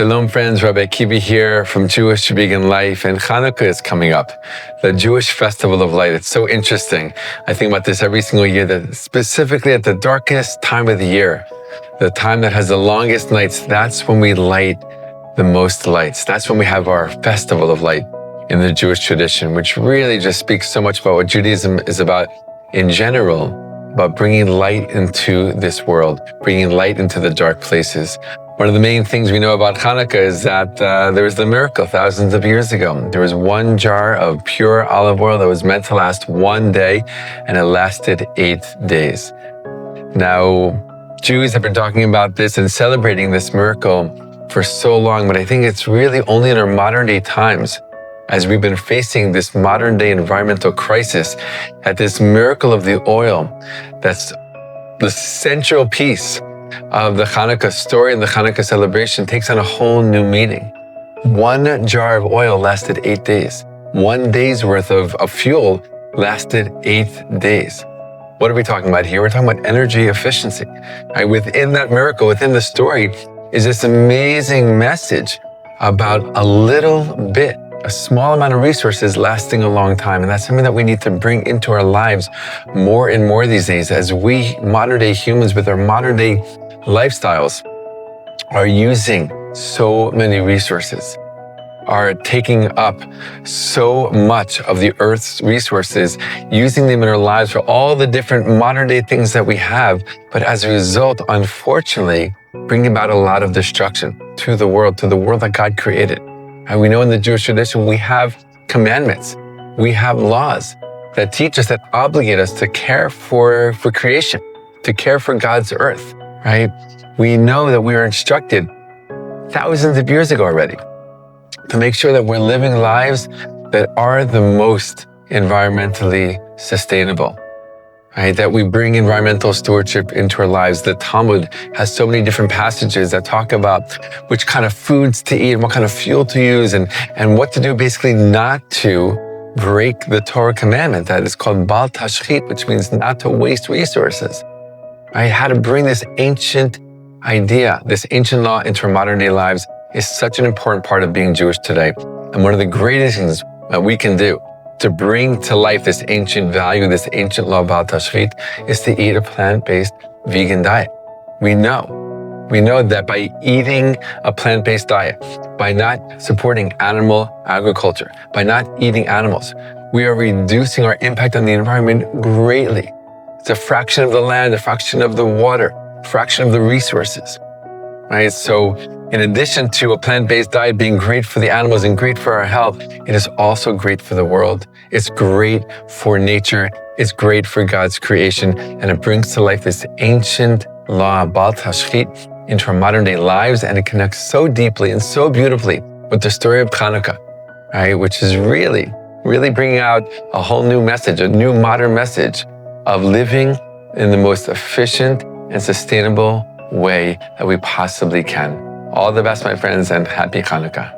Shalom friends, Rabbi Akiva here from Jewish to Begin Life, and Hanukkah is coming up, the Jewish festival of light. It's so interesting. I think about this every single year, that specifically at the darkest time of the year, the time that has the longest nights, that's when we light the most lights. That's when we have our festival of light in the Jewish tradition, which really just speaks so much about what Judaism is about in general, about bringing light into this world, bringing light into the dark places. One of the main things we know about Hanukkah is that there was the miracle thousands of years ago. There was one jar of pure olive oil that was meant to last one day, and it lasted 8 days. Now, Jews have been talking about this and celebrating this miracle for so long, but I think it's really only in our modern day times, as we've been facing this modern day environmental crisis, that this miracle of the oil, that's the central piece of the Hanukkah story and the Hanukkah celebration, takes on a whole new meaning. One jar of oil lasted 8 days. 1 day's worth of fuel lasted 8 days. What are we talking about here? We're talking about energy efficiency. Right? Within that miracle, within the story, is this amazing message about a little bit, a small amount of resources lasting a long time. And that's something that we need to bring into our lives more and more these days, as we modern day humans with our modern day lifestyles are using so many resources, are taking up so much of the earth's resources, using them in our lives for all the different modern day things that we have. But as a result, unfortunately, bringing about a lot of destruction to the world that God created. And we know in the Jewish tradition, we have commandments, we have laws that teach us, that obligate us to care for creation, to care for God's earth, right? We know that we are instructed thousands of years ago already to make sure that we're living lives that are the most environmentally sustainable, right? That we bring environmental stewardship into our lives. The Talmud has so many different passages that talk about which kind of foods to eat and what kind of fuel to use and what to do, basically not to break the Torah commandment that is called tashchit, which means not to waste resources, right? How to bring this ancient idea, this ancient law into our modern day lives is such an important part of being Jewish today. And one of the greatest things that we can do to bring to life this ancient value, this ancient law about tashchit, is to eat a plant-based vegan diet. We know that by eating a plant-based diet, by not supporting animal agriculture, by not eating animals, we are reducing our impact on the environment greatly. It's a fraction of the land, a fraction of the water, a fraction of the resources, right? So in addition to a plant-based diet being great for the animals and great for our health, it is also great for the world. It's great for nature. It's great for God's creation. And it brings to life this ancient law, Bal Tashchit, into our modern day lives. And it connects so deeply and so beautifully with the story of Hanukkah, right? Which is really bringing out a whole new message, a new modern message of living in the most efficient and sustainable way that we possibly can. All the best, my friends, and happy Hanukkah.